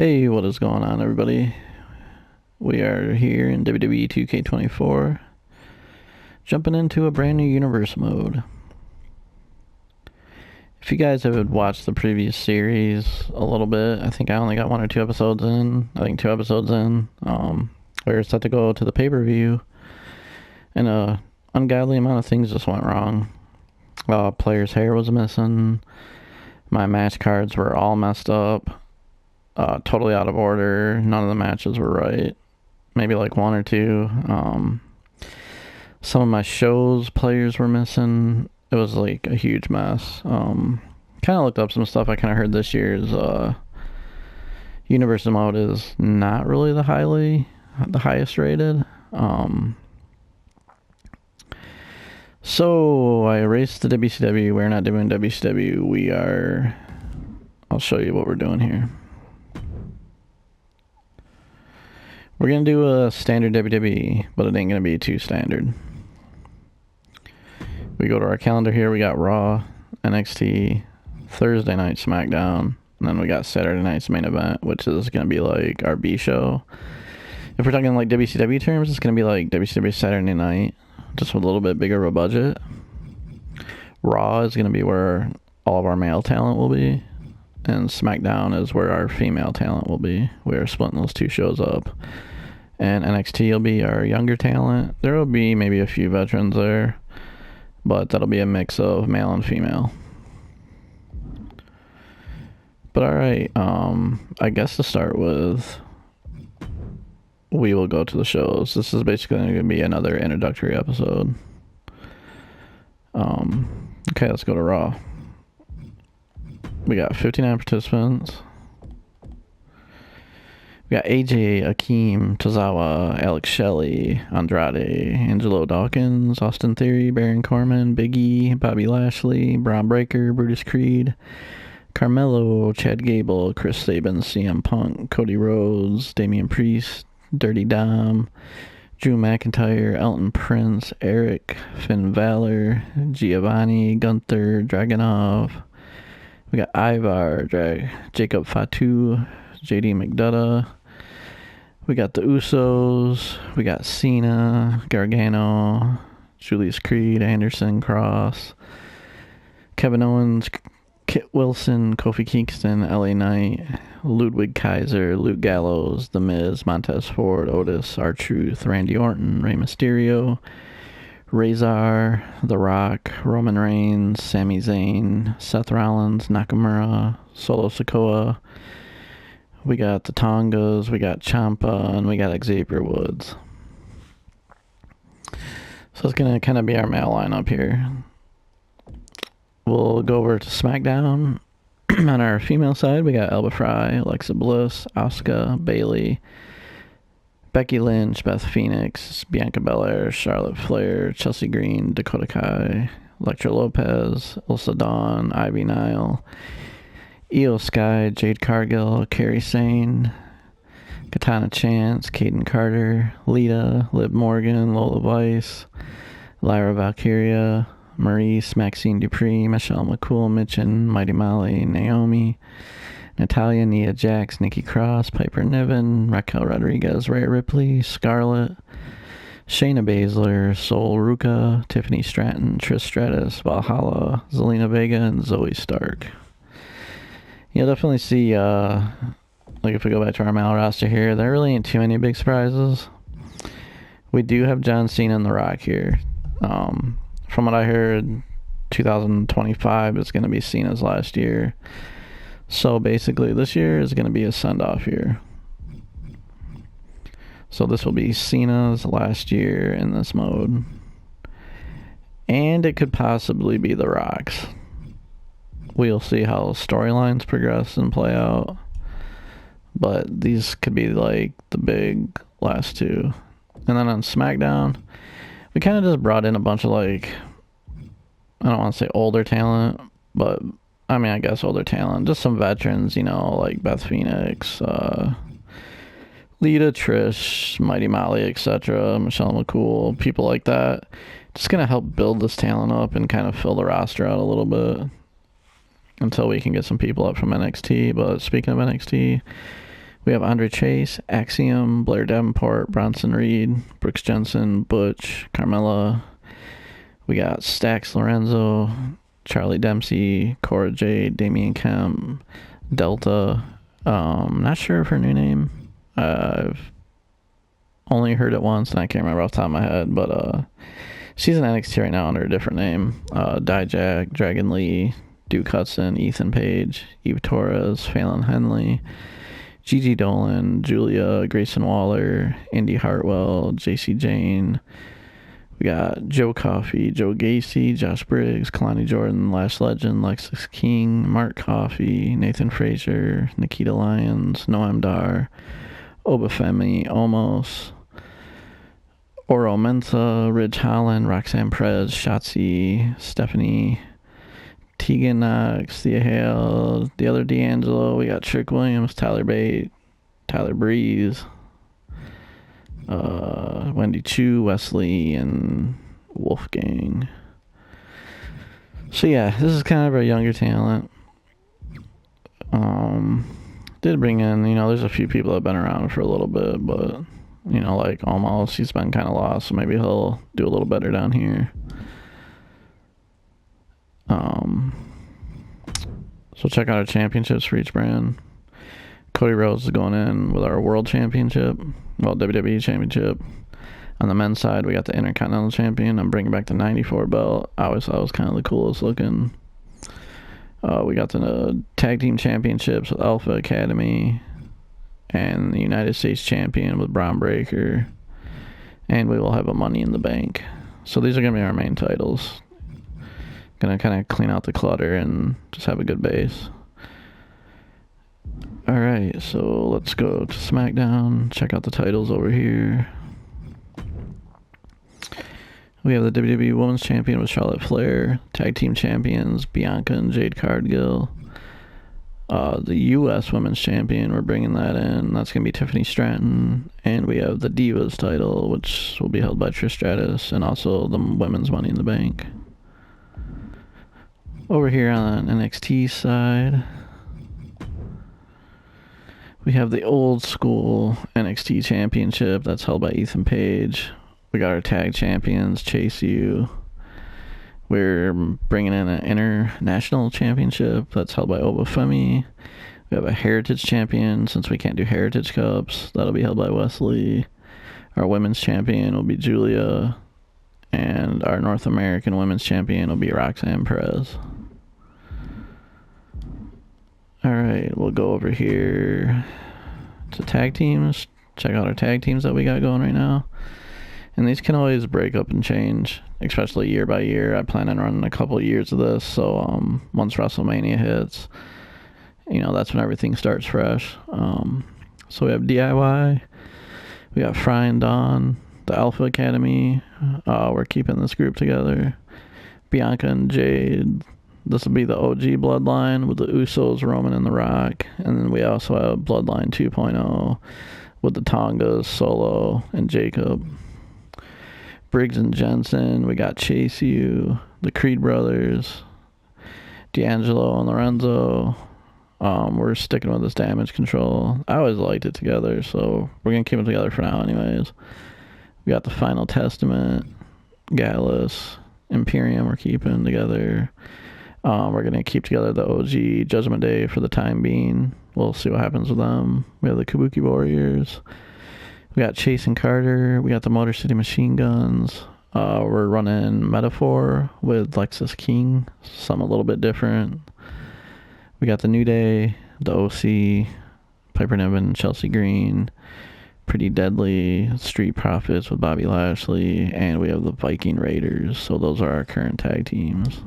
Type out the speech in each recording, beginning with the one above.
Hey, what is going on, everybody? We are here in WWE 2K24, jumping into a brand new Universe mode. If you guys have watched the previous series a little bit, I think I only got 1 or 2 episodes in. I think 2 episodes in. We were set to go to the pay-per-view, and a ungodly amount of things just went wrong. Player's hair was missing. My match cards were all messed up. Totally out of order. None of the matches were right. Maybe like 1 or 2. Some of my shows players were missing. It was like a huge mess. Kind of looked up some stuff. I kind of heard this year's Universe Mode is not really the highest rated. So I erased the WCW. We're not doing WCW. I'll show you what we're doing here. We're going to do a standard WWE, but it ain't going to be too standard. We go to our calendar here. We got Raw, NXT, Thursday night SmackDown, and then we got Saturday night's main event, which is going to be like our B show. If we're talking like WCW terms, it's going to be like WCW Saturday night, just with a little bit bigger of a budget. Raw is going to be where all of our male talent will be, and SmackDown is where our female talent will be. We are splitting those 2 shows up. And NXT will be our younger talent. There will be maybe a few veterans there, but that'll be a mix of male and female. But alright, I guess to start with, we will go to the shows. This is basically going to be another introductory episode. Okay, let's go to Raw. We got 59 participants. We got AJ, Akeem, Tozawa, Alex Shelley, Andrade, Angelo Dawkins, Austin Theory, Baron Corbin, Big E, Bobby Lashley, Braun Breaker, Brutus Creed, Carmelo, Chad Gable, Chris Sabin, CM Punk, Cody Rhodes, Damian Priest, Dirty Dom, Drew McIntyre, Elton Prince, Eric, Finn Balor, Giovanni, Gunther, Dragunov. We got Ivar, Jacob Fatu, JD McDonough. We got the Usos. We got Cena, Gargano, Julius Creed, Anderson, Cross, Kevin Owens, Kit Wilson, Kofi Kingston, LA Knight, Ludwig Kaiser, Luke Gallows, The Miz, Montez Ford, Otis, R-Truth, Randy Orton, Rey Mysterio, Razor, The Rock, Roman Reigns, Sami Zayn, Seth Rollins, Nakamura, Solo Sikoa. We got the Tongas, we got Ciampa, and we got Xavier Woods. So it's going to kind of be our male lineup here. We'll go over to SmackDown. On our female side, we got Alba Fry, Alexa Bliss, Asuka, Bayley, Becky Lynch, Beth Phoenix, Bianca Belair, Charlotte Flair, Chelsea Green, Dakota Kai, Elektra Lopez, Ilsa Dawn, Ivy Nile, Io Sky, Jade Cargill, Kairi Sane, Katana Chance, Kaden Carter, Lita, Liv Morgan, Lola Vice, Lyra Valkyria, Maurice, Maxine Dupree, Michelle McCool, Mitchin, Mighty Molly, Naomi, Natalia, Nia Jax, Nikki Cross, Piper Niven, Raquel Rodriguez, Rhea Ripley, Scarlett, Shayna Baszler, Sol Ruka, Tiffany Stratton, Trish Stratus, Valhalla, Zelina Vega, and Zoe Stark. You'll definitely see, like if we go back to our male roster here, there really ain't too many big surprises. We do have John Cena and The Rock here. From what I heard, 2025 is going to be Cena's last year. So basically, this year is going to be a send-off year. So this will be Cena's last year in this mode. And it could possibly be The Rock's. We'll see how storylines progress and play out. But these could be like the big last 2. And then on SmackDown, we kind of just brought in a bunch of like, I don't want to say older talent, but I mean, I guess older talent. Just some veterans, you know, like Beth Phoenix, Lita, Trish, Mighty Molly, etc., Michelle McCool, people like that. Just going to help build this talent up and kind of fill the roster out a little bit. until we can get some people up from NXT. But speaking of NXT, We have Andre Chase, Axiom, Blair Davenport, Bronson Reed, Brooks Jensen, Butch, Carmella. We got Stax Lorenzo, Charlie Dempsey, Cora Jade, Damian Kemp, Delta. Not sure of her new name. I've only heard it once and I can't remember off the top of my head, but she's in NXT right now under a different name. Dijak, Dragon Lee, Duke Hudson, Ethan Page, Eve Torres, Phelan Henley, Gigi Dolan, Julia, Grayson Waller, Indy Hartwell, JC Jane. We got Joe Coffey, Joe Gacy, Josh Briggs, Kalani Jordan, Lash Legend, Lexus King, Mark Coffey, Nathan Frazier, Nikita Lyons, Noam Dar, Obafemi, Omos, Oro Mensa, Ridge Holland, Roxanne Perez, Shotzi, Stephanie, Tegan Knox, Thea Hale, the other D'Angelo. We got Trick Williams, Tyler Bate, Tyler Breeze, Wendy Chu, Wesley, and Wolfgang. So yeah, this is kind of a younger talent. Did bring in, there's a few people that have been around for a little bit, but like Almost, he's been kind of lost, so maybe he'll do a little better down here. So check out our championships for each brand. Cody Rhodes is going in with our World Championship, WWE Championship. On the men's side, we got the Intercontinental Champion. I'm bringing back the 94 belt. I always thought it was kind of the coolest looking. We got the Tag Team Championships with Alpha Academy and the United States Champion with Braun Breaker. And we will have a Money in the Bank. So these are going to be our main titles. Going to kind of clean out the clutter and just have a good base. Alright, so let's go to SmackDown. Check out the titles over here. We have the WWE Women's Champion with Charlotte Flair. Tag Team Champions, Bianca and Jade Cargill. The U.S. Women's Champion, we're bringing that in. That's going to be Tiffany Stratton. And we have the Divas title, which will be held by Trish Stratus. And also the Women's Money in the Bank. Over here on NXT side, we have the old school NXT Championship that's held by Ethan Page. We got our tag champions, Chase U. We're bringing in an international championship that's held by Obafemi. We have a heritage champion, since we can't do heritage cups. That'll be held by Wesley. Our women's champion will be Julia. And our North American women's champion will be Roxanne Perez. Alright, we'll go over here to tag teams. Check out our tag teams that we got going right now. And these can always break up and change, especially year by year. I plan on running a couple of years of this, so once WrestleMania hits, that's when everything starts fresh. So we have DIY, we got Fry and Dawn, the Alpha Academy. We're keeping this group together. Bianca and Jade. This will be the OG Bloodline with the Usos, Roman, and The Rock. And then we also have Bloodline 2.0 with the Tongas, Solo, and Jacob. Briggs and Jensen. We got Chase U, the Creed Brothers, D'Angelo and Lorenzo. We're sticking with this Damage Control. I always liked it together, so we're going to keep it together for now anyways. We got the Final Testament, Gallus, Imperium we're keeping together. We're going to keep together the OG Judgment Day for the time being. We'll see what happens with them. We have the Kabuki Warriors. We got Chase and Carter. We got the Motor City Machine Guns. We're running Metaphor with Lexus King. Something a little bit different. We got the New Day, the OC, Piper Niven, Chelsea Green, Pretty Deadly, Street Profits with Bobby Lashley, and we have the Viking Raiders. So those are our current tag teams.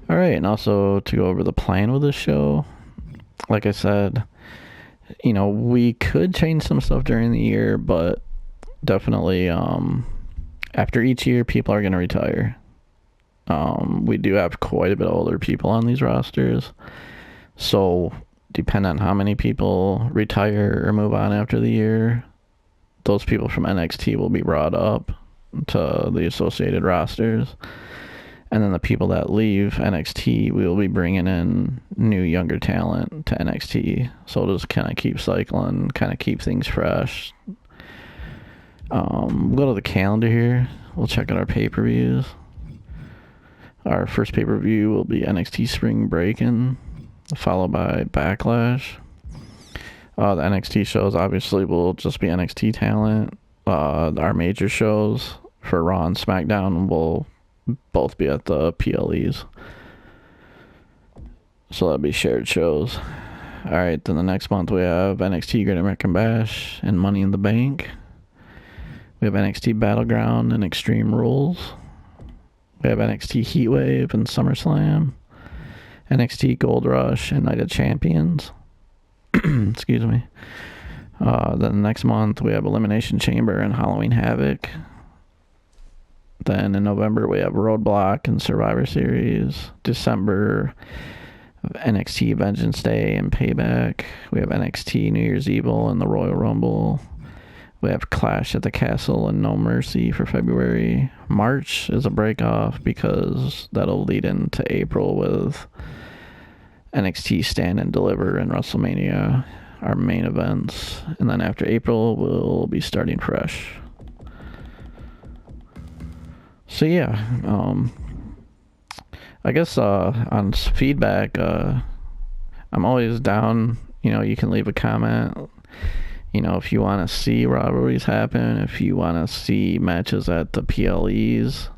Alright, and also to go over the plan with this show, like I said, we could change some stuff during the year, but definitely after each year, people are going to retire. We do have quite a bit older people on these rosters, so depending on how many people retire or move on after the year, those people from NXT will be brought up to the associated rosters. And then the people that leave NXT, we will be bringing in new, younger talent to NXT. So it'll just kind of keep cycling, kind of keep things fresh. We'll go to the calendar here. We'll check out our pay-per-views. Our first pay-per-view will be NXT Spring Breakin', followed by Backlash. The NXT shows obviously will just be NXT talent. Our major shows for Raw and SmackDown will both be at the PLEs. So that'll be shared shows. Alright, then the next month we have NXT Great American Bash and Money in the Bank. We have NXT Battleground and Extreme Rules. We have NXT Heatwave and SummerSlam. NXT Gold Rush and Night of Champions. Excuse me. Then next month we have Elimination Chamber and Halloween Havoc. Then in November we have Roadblock and Survivor Series. December, NXT Vengeance Day and Payback. We have NXT New Year's Evil and the Royal Rumble. We have Clash at the Castle and No Mercy for February. March is a break off because that'll lead into April with NXT Stand and Deliver and WrestleMania, our main events. And then after April, we'll be starting fresh. So yeah, I guess on feedback, I'm always down. You can leave a comment. If you want to see rivalries happen, if you want to see matches at the PLEs,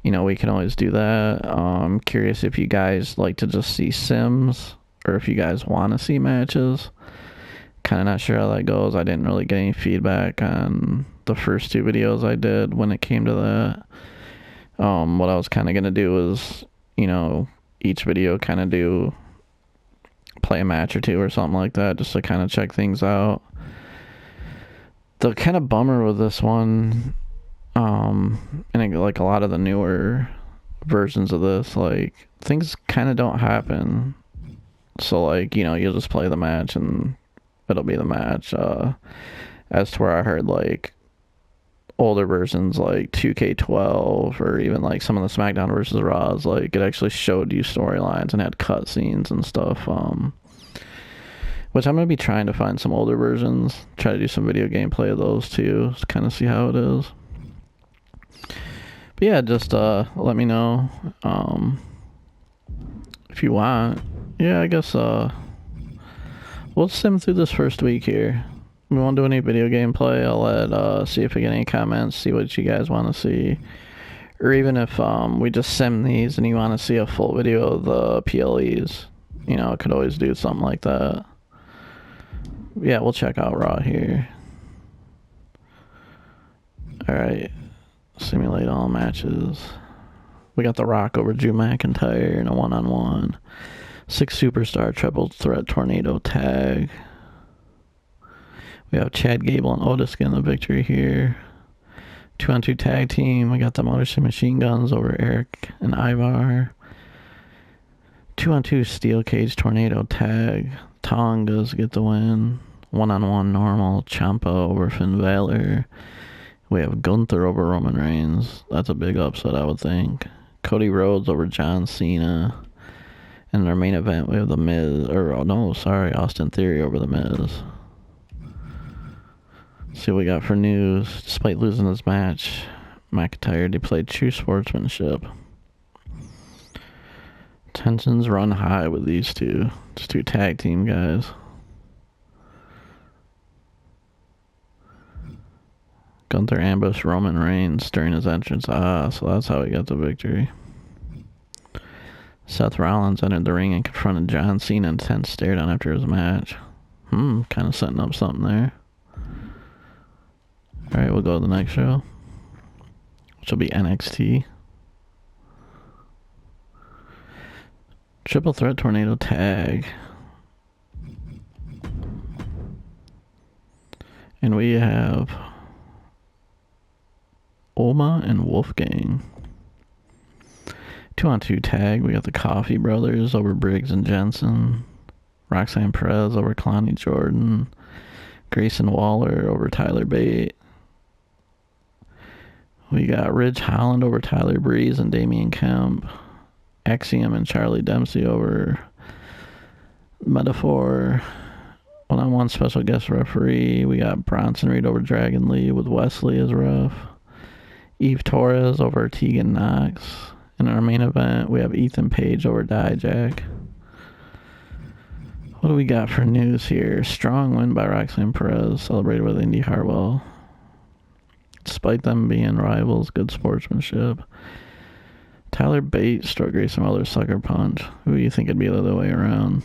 we can always do that. I'm curious if you guys like to just see sims or if you guys want to see matches. Kind of not sure how that goes. I didn't really get any feedback on the first two videos I did when it came to that. What I was kind of going to do is, each video kind of play a match or two or something like that just to kind of check things out. The kind of bummer with this one, and like a lot of the newer versions of this, like things kind of don't happen. So like, you'll just play the match and it'll be the match. As to where I heard like older versions like 2K12 or even like some of the SmackDown versus Raws, like it actually showed you storylines and had cutscenes and stuff. Which I'm going to be trying to find some older versions, try to do some video gameplay of those too, to kind of see how it is. But yeah, just let me know if you want. Yeah, I guess we'll sim through this first week here. We won't do any video gameplay. I'll let see if we get any comments, see what you guys want to see. Or even if we just sim these and you want to see a full video of the PLEs, I could always do something like that. Yeah, we'll check out Raw here. Alright. Simulate all matches. We got The Rock over Drew McIntyre in a 1-on-1. 6 superstar triple threat tornado tag. We have Chad Gable and Otis getting the victory here. 2-on-2 tag team. We got the Motor City Machine Guns over Eric and Ivar. 2-on-2 steel cage tornado tag. Tongas get the win. 1-on-1 normal Ciampa over Finn Balor. We have Gunther over Roman Reigns. That's a big upset, I would think. Cody Rhodes over John Cena. And in our main event, we have The Miz. Austin Theory over The Miz. See what we got for news. Despite losing this match, McIntyre displayed true sportsmanship. Tensions run high with these two. Just two tag team guys. Gunther ambushed Roman Reigns during his entrance. So that's how he got the victory. Seth Rollins entered the ring and confronted John Cena and intense stare down after his match. Kind of setting up something there. Alright, we'll go to the next show, which will be NXT. Triple threat tornado tag. And we have Oma and Wolfgang. 2-on-2 tag. We got the Coffee Brothers over Briggs and Jensen. Roxanne Perez over Kalani Jordan. Grayson Waller over Tyler Bate. We got Ridge Holland over Tyler Breeze and Damian Kemp. Axiom and Charlie Dempsey over Metaphor. One-on-one special guest referee. We got Bronson Reed over Dragon Lee with Wesley as ref. Eve Torres over Tegan Knox. In our main event, we have Ethan Page over Dijak. What do we got for news here? Strong win by Roxanne Perez, celebrated with Indy Hartwell. Despite them being rivals, good sportsmanship. Tyler Bate struck Grayson Weller's sucker punch. Who do you think it'd be the other way around?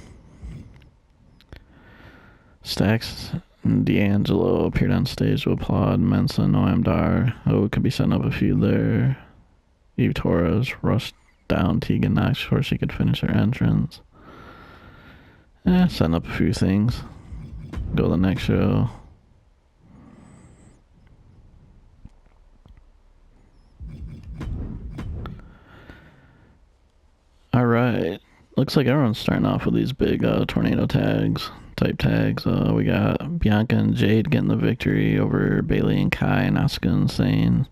Stax and D'Angelo appeared on stage to applaud Mensa and Noam Dar. Oh, it could be setting up a feud there. Eve Torres rushed down Tegan Knox before she could finish her entrance. Setting up a few things. Go to the next show. Alright. Looks like everyone's starting off with these big tornado type tags. We got Bianca and Jade getting the victory over Bailey and Kai and Asuka and Sane.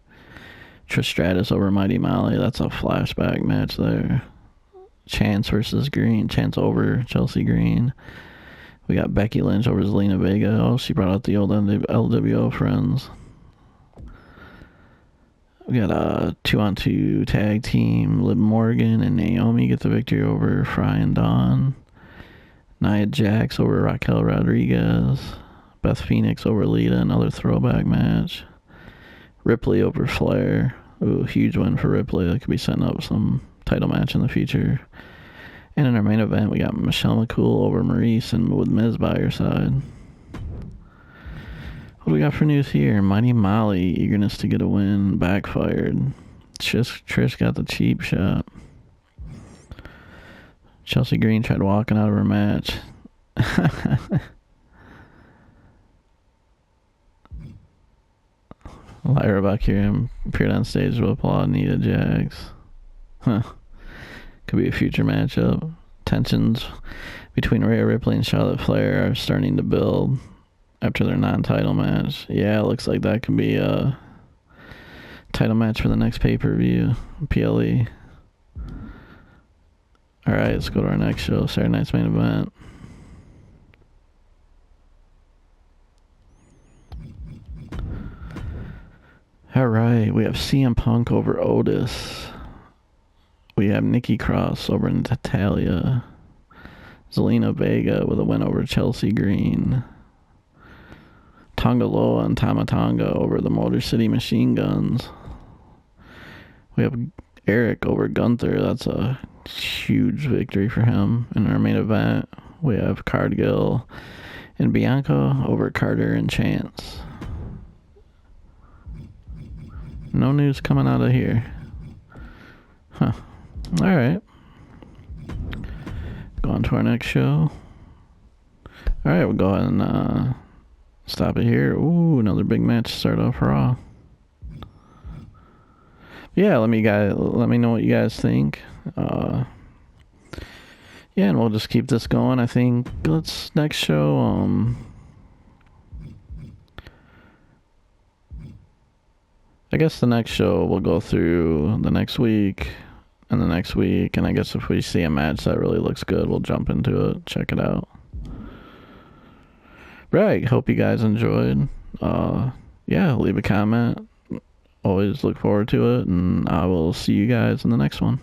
Trish Stratus over Mighty Molly. That's a flashback match there. Chance versus Green. Chance over Chelsea Green. We got Becky Lynch over Zelina Vega. Oh, she brought out the old LWO friends. We got a 2-on-2 tag team. Liv Morgan and Naomi get the victory over Fry and Dawn. Nia Jax over Raquel Rodriguez. Beth Phoenix over Lita. Another throwback match. Ripley over Flair. Ooh, huge win for Ripley. That could be setting up some title match in the future. And in our main event, we got Michelle McCool over Maurice and with Miz by her side. What do we got for news here? Mighty Molly, eagerness to get a win, backfired. Trish got the cheap shot. Chelsea Green tried walking out of her match. Lyra Valkyria appeared on stage to applaud Nia Jax. Could be a future matchup. Tensions between Rhea Ripley and Charlotte Flair are starting to build after their non-title match. Yeah, it looks like that could be a title match for the next pay-per-view, PLE. Alright, let's go to our next show, Saturday night's main event. Alright, we have CM Punk over Otis. We have Nikki Cross over Natalia. Zelina Vega with a win over Chelsea Green. Tonga Loa and Tama Tonga over the Motor City Machine Guns. We have Eric over Gunther. That's a huge victory for him. In our main event, we have Cargill and Bianca over Carter and Chance. No news coming out of here. Huh. Alright. Go on to our next show. Alright, we'll go ahead and stop it here. Ooh, another big match to start off Raw. Yeah, let me know what you guys think. Yeah, and we'll just keep this going. I think next show, I guess the next show we'll go through the next week and the next week, and I guess if we see a match that really looks good, we'll jump into it, check it out. Right, hope you guys enjoyed. Yeah, leave a comment. Always look forward to it, and I will see you guys in the next one.